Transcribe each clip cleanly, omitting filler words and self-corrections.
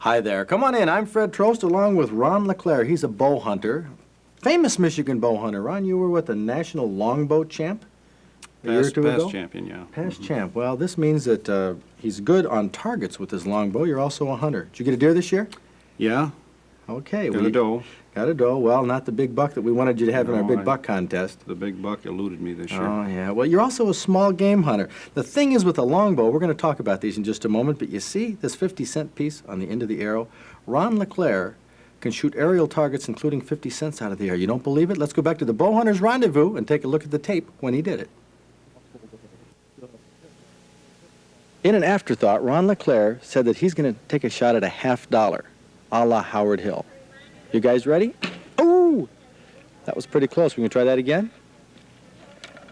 Hi there. Come on in. I'm Fred Trost along with Ron LeClair. He's a bow hunter. Famous Michigan bow hunter. Ron, you were what, the national longbow champ a year or two ago? Past champion, yeah. Past champ. Well, this means that he's good on targets with his longbow. You're also a hunter. Did you get a deer this year? Yeah. Okay. Got a doe. Got a doe. Well, not the big buck that we wanted you to have in our No, big buck contest. The big buck eluded me this year. Oh, yeah. Well, you're also a small game hunter. The thing is with a longbow, we're going to talk about these in just a moment, but you see this 50-cent piece on the end of the arrow? Ron LeClair can shoot aerial targets including 50 cents out of the air. You don't believe it? Let's go back to the Bow Hunters Rendezvous and take a look at the tape when he did it. In an afterthought, Ron LeClair said that he's going to take a shot at a $50, a la Howard Hill. You guys ready? Oh! That was pretty close. We can try that again?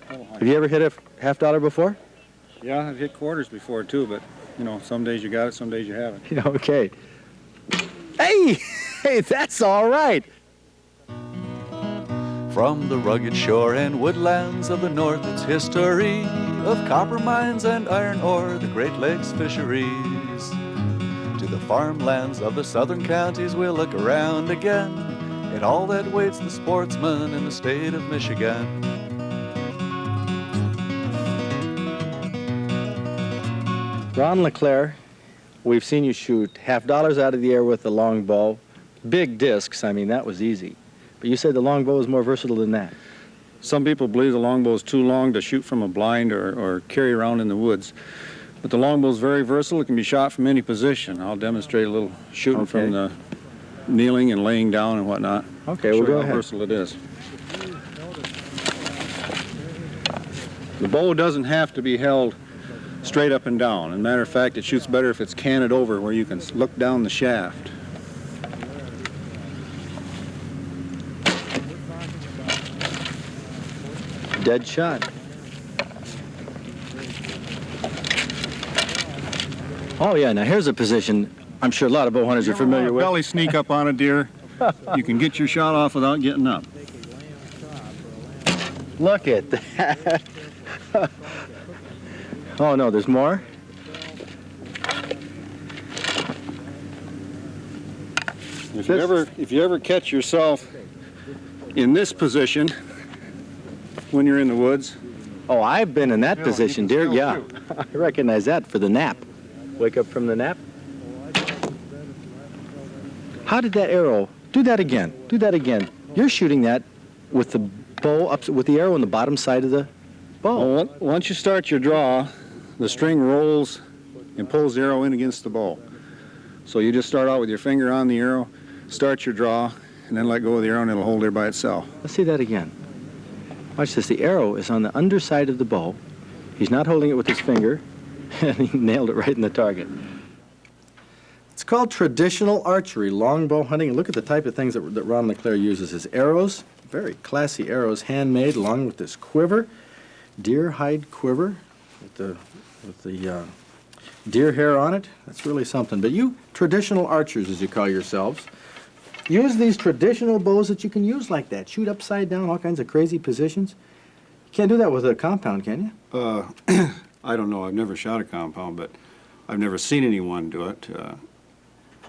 Have you ever hit a $50 before? Yeah, I've hit quarters before too, but you know, some days you got it, some days you haven't. Yeah, okay. Hey! Hey, that's all right. From the rugged shore and woodlands of the north, it's history of copper mines and iron ore, the Great Lakes fisheries. To the farmlands of the southern counties, we'll look around again at all that waits the sportsman in the state of Michigan. Ron LeClair, we've seen you shoot $50 out of the air with the longbow. Big discs, I mean, that was easy. But you said the longbow is more versatile than that. Some people believe the longbow is too long to shoot from a blind or carry around in the woods. But the longbow is very versatile. It can be shot from any position. I'll demonstrate a little shooting from the kneeling and laying down and whatnot. Okay, we'll go ahead. How versatile it is. The bow doesn't have to be held straight up and down. As a matter of fact, it shoots better if it's canted over where you can look down the shaft. Dead shot. Oh, yeah, now here's a position I'm sure a lot of bow hunters are familiar with. Belly sneak up on a deer. You can get your shot off without getting up. Look at that. Oh, no, there's more? If you ever catch yourself in this position when you're in the woods. Oh, I've been in that Yeah, position, you dear. can Yeah, still I recognize that for the nap. Wake up from the nap. How did that arrow? Do that again. Do that again. You're shooting that with the bow up, with the arrow on the bottom side of the bow. Well, once you start your draw, the string rolls and pulls the arrow in against the bow. So you just start out with your finger on the arrow, start your draw, and then let go of the arrow and it'll hold there by itself. Let's see that again. Watch this. The arrow is on the underside of the bow. He's not holding it with his finger, and he nailed it right in the target. It's called traditional archery, longbow hunting. And look at the type of things that Ron LeClair uses. His arrows, very classy arrows, handmade, along with this quiver, deer hide quiver with the deer hair on it. That's really something. But you traditional archers, as you call yourselves, use these traditional bows that you can use like that. Shoot upside down, all kinds of crazy positions. You can't do that with a compound, can you? I don't know. I've never shot a compound, but I've never seen anyone do it.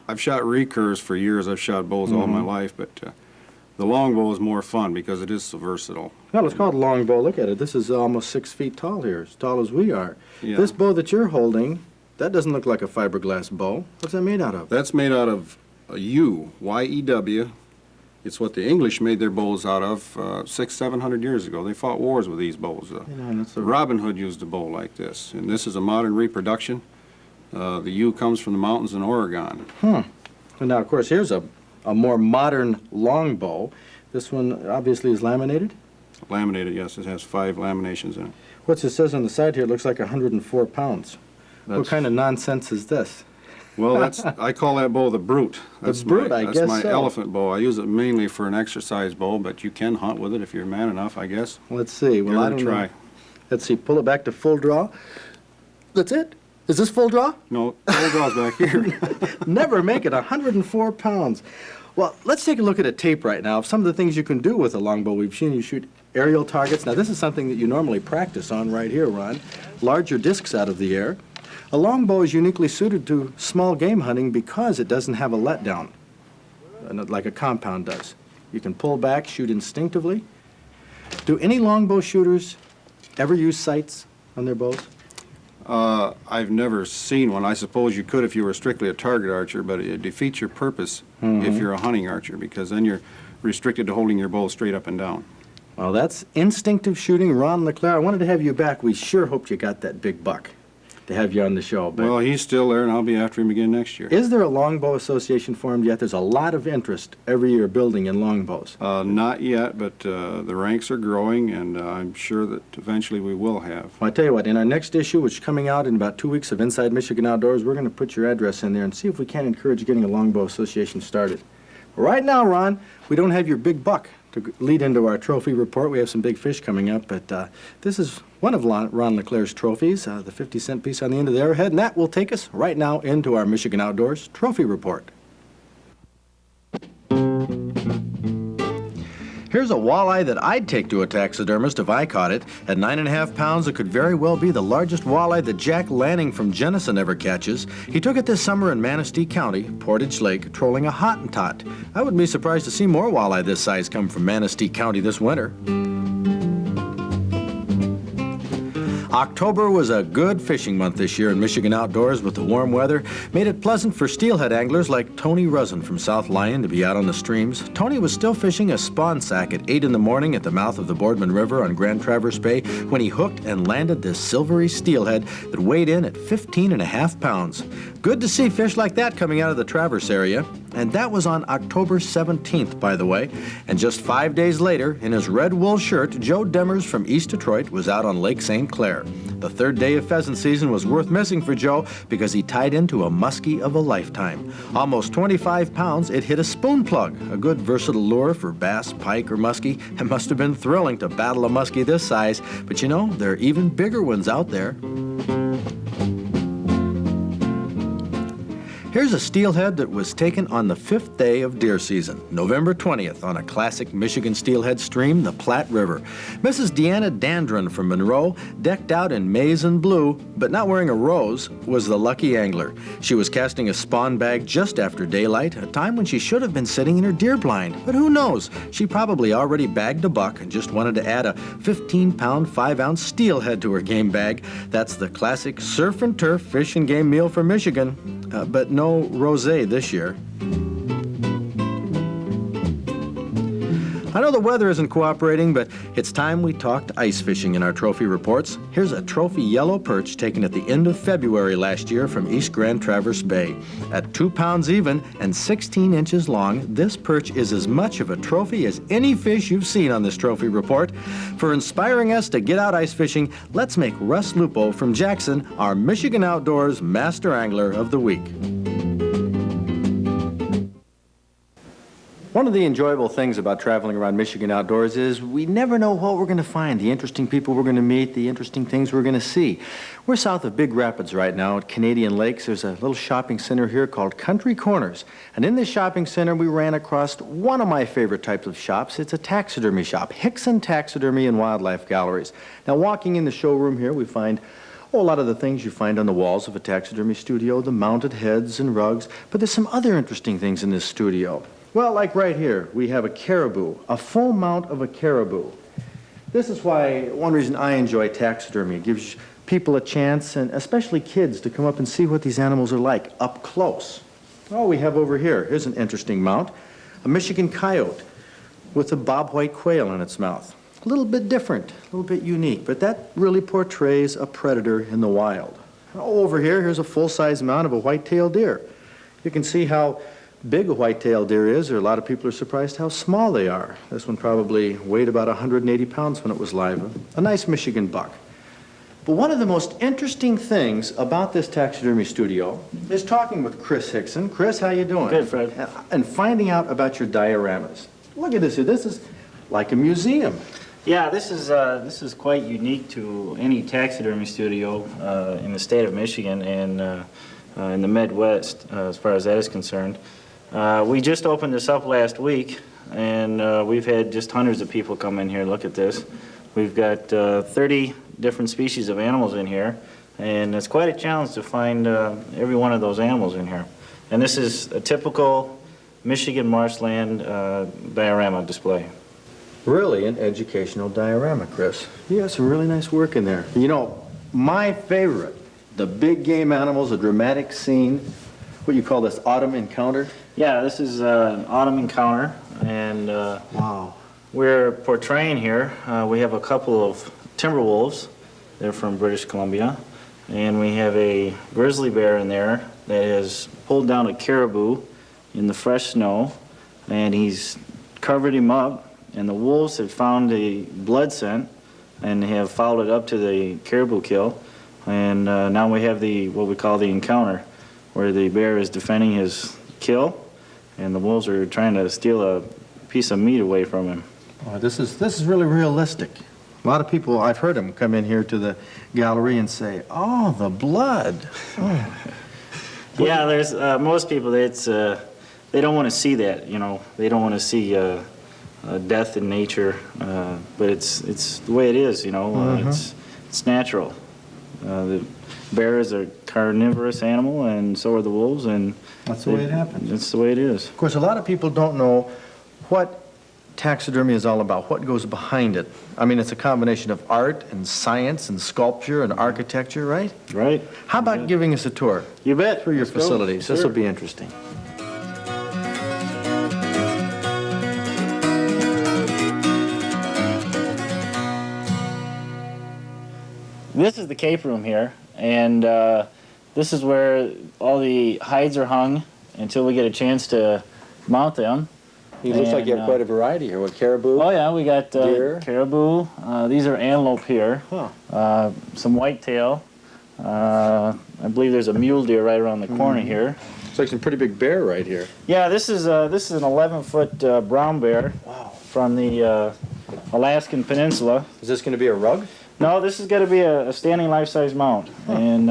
I've shot recurves for years. I've shot bows all my life, but the longbow is more fun because it is so versatile. Well, it's called longbow. Look at it. This is almost 6 feet tall here, as tall as we are. Yeah. This bow that you're holding, that doesn't look like a fiberglass bow. What's that made out of? That's made out of a yew, Y-E-W. It's what the English made their bows out of 600-700 years ago. They fought wars with these bows. Robin Hood used a bow like this, and this is a modern reproduction. The yew comes from the mountains in Oregon. And now, of course, here's a more modern longbow. This one obviously is laminated. Laminated, yes. It has 5 laminations in it. What's it says on the side here? It looks like 104 pounds. What kind of nonsense is this? Well, I call that bow the Brute. The Brute, I guess That's my so. elephant bow. I use it mainly for an exercise bow, but you can hunt with it if you're man enough, I guess. Let's see. Well, Give it I a don't try. know. Let's see. Pull it back to full draw. That's it. Is this full draw? No, full draw's back here. Never make it. 104 pounds. Well, let's take a look at a tape right now of some of the things you can do with a longbow. We've seen you shoot aerial targets. Now, this is something that you normally practice on right here, Ron. Larger discs out of the air. A longbow is uniquely suited to small game hunting because it doesn't have a letdown, like a compound does. You can pull back, shoot instinctively. Do any longbow shooters ever use sights on their bows? I've never seen one. I suppose you could if you were strictly a target archer, but it defeats your purpose if you're a hunting archer, because then you're restricted to holding your bow straight up and down. Well, that's instinctive shooting. Ron LeClair, I wanted to have you back. We sure hoped you got that big buck to have you on the show. But Well, he's still there, and I'll be after him again next year. is there a longbow association formed yet? There's a lot of interest every year building in longbows. Not yet, but the ranks are growing, and I'm sure that eventually we will have. Well, I tell you what, in our next issue, which is coming out in about 2 weeks of Inside Michigan Outdoors, we're going to put your address in there and see if we can encourage getting a longbow association started. Right now, Ron, we don't have your big buck to lead into our trophy report. We have some big fish coming up, but this is one of Ron LeClair's trophies, the 50-cent piece on the end of the arrowhead, and that will take us right now into our Michigan Outdoors trophy report. Here's a walleye that I'd take to a taxidermist if I caught it. At 9.5 pounds, it could very well be the largest walleye that Jack Lanning from Jenison ever catches. He took it this summer in Manistee County, Portage Lake, trolling a Hottentot. I wouldn't be surprised to see more walleye this size come from Manistee County this winter. October was a good fishing month this year in Michigan Outdoors with the warm weather. Made it pleasant for steelhead anglers like Tony Rusin from South Lyon to be out on the streams. Tony was still fishing a spawn sack at 8 in the morning at the mouth of the Boardman River on Grand Traverse Bay when he hooked and landed this silvery steelhead that weighed in at 15.5 pounds. Good to see fish like that coming out of the Traverse area. And that was on October 17th, by the way. And just 5 days later, in his red wool shirt, Joe Demers from East Detroit was out on Lake St. Clair. The third day of pheasant season was worth missing for Joe because he tied into a muskie of a lifetime. Almost 25 pounds, it hit a spoon plug, a good versatile lure for bass, pike, or muskie. It must have been thrilling to battle a muskie this size, but you know, there are even bigger ones out there. Here's a steelhead that was taken on the 5th day of deer season, November 20th, on a classic Michigan steelhead stream, the Platte River. Mrs. Deanna Dandron from Monroe, decked out in maize and blue, but not wearing a rose, was the lucky angler. She was casting a spawn bag just after daylight, a time when she should have been sitting in her deer blind. But who knows? She probably already bagged a buck and just wanted to add a 15-pound, 5-ounce steelhead to her game bag. That's the classic surf and turf fish and game meal for Michigan, but no rosé this year. I know the weather isn't cooperating, but it's time we talked ice fishing in our trophy reports. Here's a trophy yellow perch taken at the end of February last year from East Grand Traverse Bay. At 2 pounds even and 16 inches long, this perch is as much of a trophy as any fish you've seen on this trophy report. For inspiring us to get out ice fishing, let's make Russ Lupo from Jackson our Michigan Outdoors Master Angler of the Week. One of the enjoyable things about traveling around Michigan Outdoors is we never know what we're going to find, the interesting people we're going to meet, the interesting things we're going to see. We're south of Big Rapids right now at Canadian Lakes. There's a little shopping center here called Country Corners. And in this shopping center, we ran across one of my favorite types of shops. It's a taxidermy shop, Hixon Taxidermy and Wildlife Galleries. Now, walking in the showroom here, we find a lot of the things you find on the walls of a taxidermy studio, the mounted heads and rugs, but there's some other interesting things in this studio. Well, like right here, we have a caribou, a full mount of a caribou. This is why, one reason I enjoy taxidermy. It gives people a chance, and especially kids, to come up and see what these animals are like up close. Oh, we have over here, here's an interesting mount, a Michigan coyote with a bobwhite quail in its mouth. A little bit different, a little bit unique, but that really portrays a predator in the wild. Oh, over here, here's a full-size mount of a white-tailed deer. You can see how big a white-tailed deer is, or a lot of people are surprised how small they are. This one probably weighed about 180 pounds when it was live. A nice Michigan buck. But one of the most interesting things about this taxidermy studio is talking with Chris Hixon. Chris, how you doing? Good, Fred. And finding out about your dioramas. Look at this here. This is like a museum. Yeah, this is quite unique to any taxidermy studio in the state of Michigan and in the Midwest, as far as that is concerned. We just opened this up last week, and we've had just hundreds of people come in here and look at this. We've got 30 different species of animals in here, and it's quite a challenge to find every one of those animals in here. And this is a typical Michigan marshland diorama display. Really an educational diorama, Chris. You have some really nice work in there. You know, my favorite, the big game animals, a dramatic scene, what you call this autumn encounter? Yeah, this is an autumn encounter, and Wow. we're portraying here, we have a couple of timber wolves. They're from British Columbia. And we have a grizzly bear in there that has pulled down a caribou in the fresh snow, and he's covered him up, and the wolves have found a blood scent and have followed it up to the caribou kill. And now we have what we call the encounter, where the bear is defending his kill, and the wolves are trying to steal a piece of meat away from him. Oh, this is really realistic. A lot of people, I've heard them come in here to the gallery and say, "Oh, the blood." Oh. Yeah, there's most people. They don't want to see that. You know, they don't want to see death in nature. But it's the way it is. You know, it's natural. The bear is a carnivorous animal, and so are the wolves. And That's the way it happens. That's the way it is. Of course, a lot of people don't know what taxidermy is all about, what goes behind it. I mean, it's a combination of art and science and sculpture and architecture, right? Right. How about giving us a tour You bet. through your Let's go. facilities? This Sure. will be interesting. This is the cape room here, and this is where all the hides are hung until we get a chance to mount them. It looks like you have And, quite a variety here. What, caribou? Oh yeah, we got Deer. caribou. These are antelope here. Huh. Some whitetail. I believe there's a mule deer right around the corner here. Looks like some pretty big bear right here. Yeah, this is an 11-foot brown bear. Wow. From the Alaskan Peninsula. Is this going to be a rug? No, this is going to be a standing life-size mount. And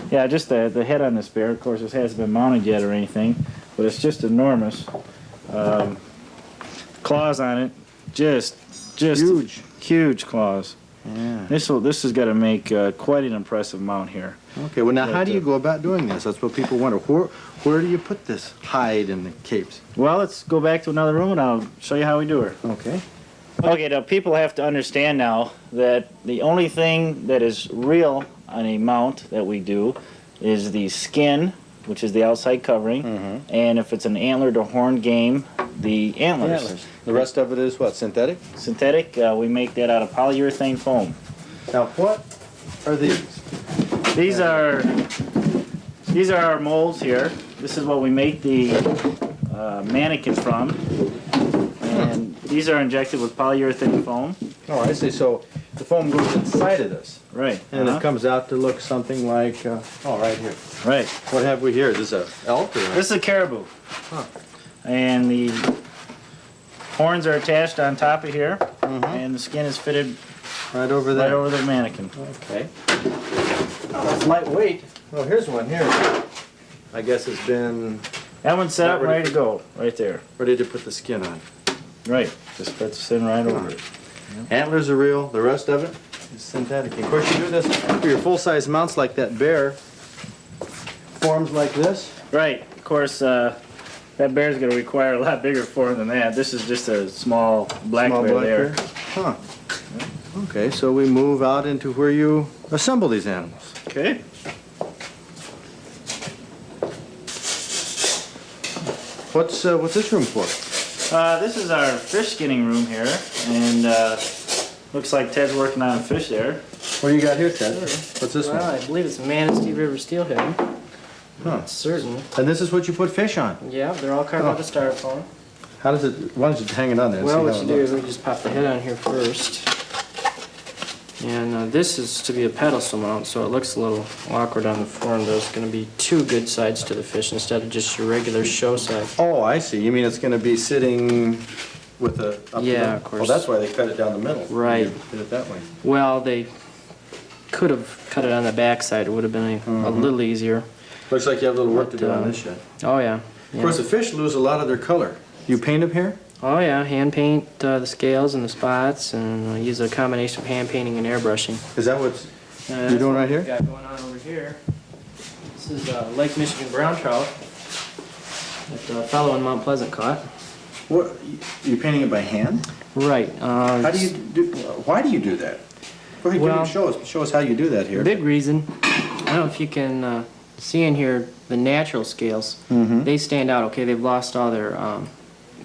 yeah, just the head on this bear. Of course, this hasn't been mounted yet or anything, but it's just enormous. Claws on it, just huge claws. Yeah. This has got to make quite an impressive mount here. Okay, well now how do you go about doing this? That's what people wonder. Where do you put this hide and the capes? Well, let's go back to another room and I'll show you how we do her. Okay. Okay, now people have to understand now that the only thing that is real on a mount that we do is the skin, which is the outside covering, and if it's an antlered or horned game, the antlers. The rest of it is what, synthetic? Synthetic, we make that out of polyurethane foam. Now what are these? These are our molds here. This is what we make the mannequin from. And these are injected with polyurethane foam. Oh, I see. So the foam goes inside of this. Right. And it comes out to look something like, right here. Right. What have we here? Is this a elk or? This is a caribou. And the horns are attached on top of here, and the skin is fitted Right over there. right over the mannequin. Okay. Oh, that's lightweight. Well, here's one here. I guess it's been That one's set Not up ready ready to go, right there. ready to put the skin on. Right. Just put the skin right over it. Antlers are real. The rest of it is synthetic. Of course, you do this for your full-size mounts like that bear. Forms like this. Right. Of course, that bear's going to require a lot bigger form than that. This is just a small black Small bear black there. bear. Huh. Okay, so we move out into where you assemble these animals. Okay. What's this room for? This is our fish skinning room here, and looks like Ted's working on a fish there. What do you got here, Ted? What's this Well, one? I believe it's Manistee River steelhead. Huh. Not certain. And this is what you put fish on. Yeah, they're all carved out of styrofoam. How does it? Why don't you hang it on there? And Well, see what how you it do looks? is we just pop the head on here first. And this is to be a pedestal mount, so it looks a little awkward on the form. There's going to be two good sides to the fish instead of just your regular show side. Oh, I see. You mean it's going to be sitting with a... up the Yeah, middle? of course. Oh, that's why they cut it down the middle. Right. You did it that way. Well, they could have cut it on the back side. It would have been a little easier. Looks like you have a little work to But, do on this yet. Oh, yeah. Of course, the fish lose a lot of their color. You paint them here? Oh, yeah. Hand paint the scales and the spots, and use a combination of hand painting and airbrushing. Is that what's That's You're doing what right here? we've got going on over here. This is Lake Michigan brown trout that a fellow in Mount Pleasant caught. What, you're painting it by hand? Right. How do you do, why do you do that? Go ahead, Well, show us how you do that here. Big reason, I don't know if you can see in here the natural scales. They stand out. Okay, they've lost all their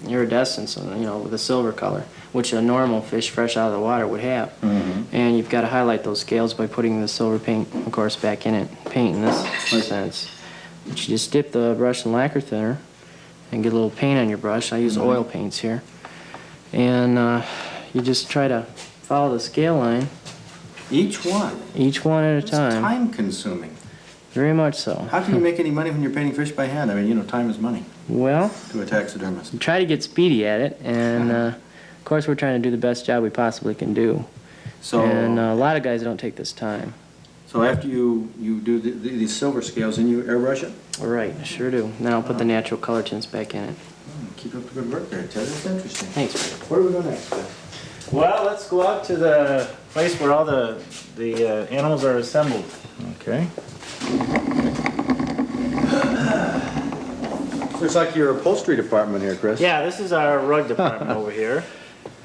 iridescence, with the silver color, which a normal fish fresh out of the water would have. And you've got to highlight those scales by putting the silver paint, of course, back in it. Paint in this sense. But you just dip the brush in lacquer thinner and get a little paint on your brush. I use oil paints here. And you just try to follow the scale line. Each one? Each one at a It's time. time-consuming. Very much so. How can you make any money when you're painting fish by hand? I mean, time is money Well, to a taxidermist. we try to get speedy at it, and of course we're trying to do the best job we possibly can do. And a lot of guys don't take this time. So after you do these silver scales, then you airbrush it? Right, I sure do. Now I'll put the natural color tints back in it. Keep up the good work there, Ted. That's interesting. Thanks, Fred. Where do we go next, Ted? Well, let's go out to the place where all the animals are assembled. Okay. Looks like your upholstery department here, Chris. Yeah, this is our rug department over here.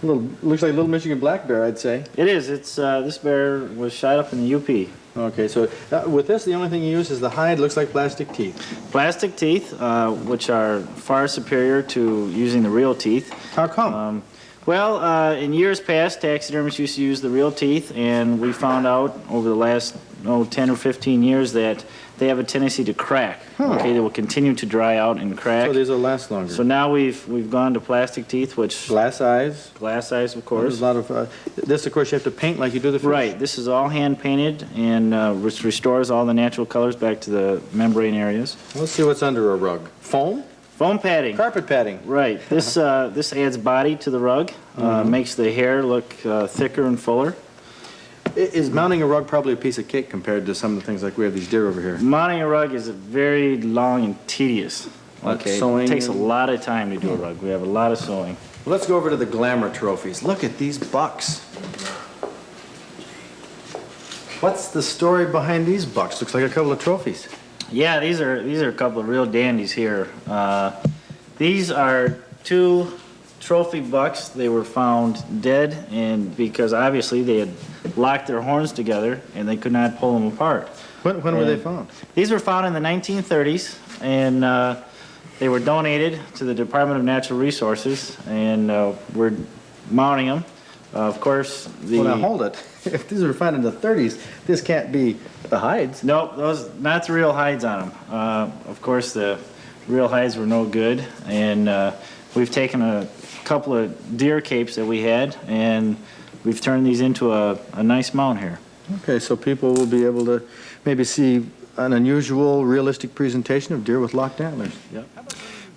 Looks like a little Michigan black bear, I'd say. It is. It's this bear was shot up in the UP. Okay, so with this, the only thing you use is the hide. Looks like plastic teeth. Plastic teeth, which are far superior to using the real teeth. How come? Well, in years past, taxidermists used to use the real teeth, and we found out over the last 10 or 15 years that they have a tendency to crack. Okay, they will continue to dry out and crack. So these will last longer. So now we've gone to plastic teeth, which Glass eyes. glass eyes, of There's course. a lot of this, of course, you have to paint like you do the fish. Right. This is all hand painted and which restores all the natural colors back to the membrane areas. Let's see what's under a rug. Foam? Foam padding. Carpet padding. Right. This this adds body to the rug, makes the hair look thicker and fuller. Is mounting a rug probably a piece of cake compared to some of the things like we have these deer over here? Mounting a rug is very long and tedious. Okay. Sewing It takes a and- lot of time to do a rug. We have a lot of sewing. Well, let's go over to the glamour trophies. Look at these bucks. What's the story behind these bucks? Looks like a couple of trophies. Yeah, these are a couple of real dandies here. These are two trophy bucks. They were found dead, and because obviously they had locked their horns together and they could not pull them apart. When were they found? These were found in the 1930s, and they were donated to the Department of Natural Resources, and we're mounting them. Of course, Well, now hold it. If these were found in the 30s, this can't be the hides. Nope, those not the real hides on them. Of course, the real hides were no good, and we've taken a couple of deer capes that we had, and we've turned these into a nice mount here. Okay, so people will be able to maybe see an unusual, realistic presentation of deer with locked antlers. Yep.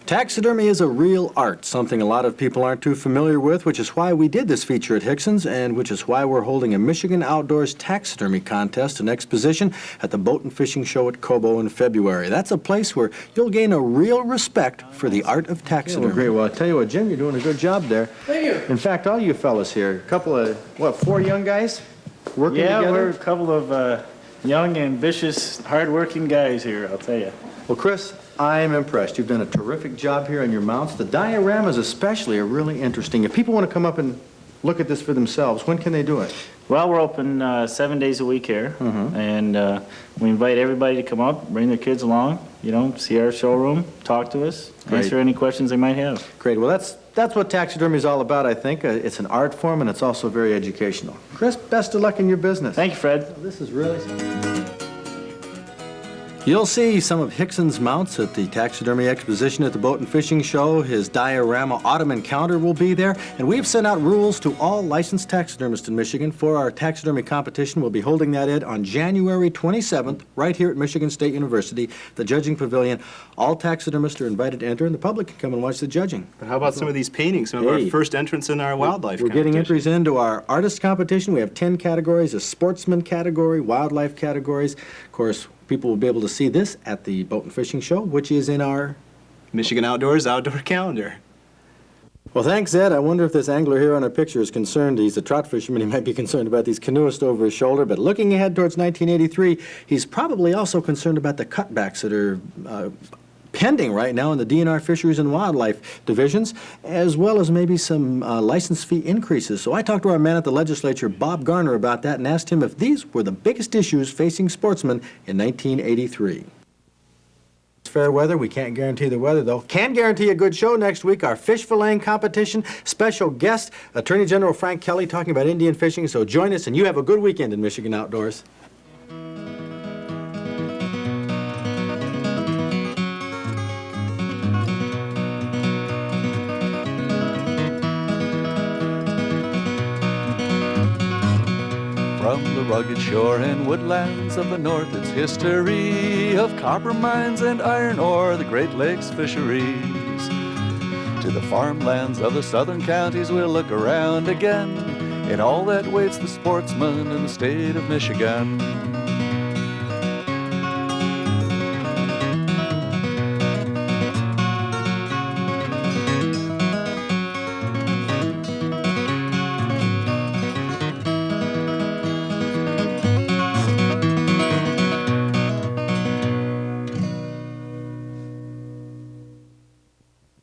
Taxidermy is a real art, something a lot of people aren't too familiar with, which is why we did this feature at Hixon's, and which is why we're holding a Michigan Outdoors Taxidermy Contest and Exposition at the Boat and Fishing Show at Cobo in February. That's a place where you'll gain a real respect for the art of taxidermy. Well, great. Well, I tell you what, Jim, you're doing a good job there. Thank you. In fact, all you fellas here, a couple of, 4 young guys working Yeah, together? we're a couple of young, ambitious, hard-working guys here, I'll tell you. Well, Chris, I am impressed. You've done a terrific job here on your mounts. The dioramas especially are really interesting. If people want to come up and look at this for themselves, when can they do it? Well, we're open 7 days a week here, and we invite everybody to come up, bring their kids along, see our showroom, talk to us, Great. answer any questions they might have. Great. Well, that's what taxidermy is all about, I think. It's an art form, and it's also very educational. Chris, best of luck in your business. Thank you, Fred. This is really... You'll see some of Hixon's mounts at the Taxidermy Exposition at the Boat and Fishing Show. His diorama Ottoman counter will be there. And we've sent out rules to all licensed taxidermists in Michigan for our taxidermy competition. We'll be holding that on January 27th, right here at Michigan State University, the judging pavilion. All taxidermists are invited to enter, and the public can come and watch the judging. But how about some of these paintings, some of our first entrants in our wildlife We're getting competition? entries into our artist competition. We have 10 categories, a sportsman category, wildlife categories. Of course, people will be able to see this at the Boat and Fishing Show, which is in our... Michigan Outdoors Outdoor Calendar. Well, thanks, Ed. I wonder if this angler here on our picture is concerned. He's a trout fisherman. He might be concerned about these canoeists over his shoulder. But looking ahead towards 1983, he's probably also concerned about the cutbacks that are pending right now in the DNR Fisheries and Wildlife divisions, as well as maybe some license fee increases. So I talked to our man at the legislature, Bob Garner, about that and asked him if these were the biggest issues facing sportsmen in 1983. It's fair weather. We can't guarantee the weather, though. Can guarantee a good show next week. Our fish filleting competition, special guest, Attorney General Frank Kelly, talking about Indian fishing. So join us, and you have a good weekend in Michigan Outdoors. From the rugged shore and woodlands of the north, its history of copper mines and iron ore, the Great Lakes fisheries. To the farmlands of the southern counties, we'll look around again in all that waits the sportsman in the state of Michigan.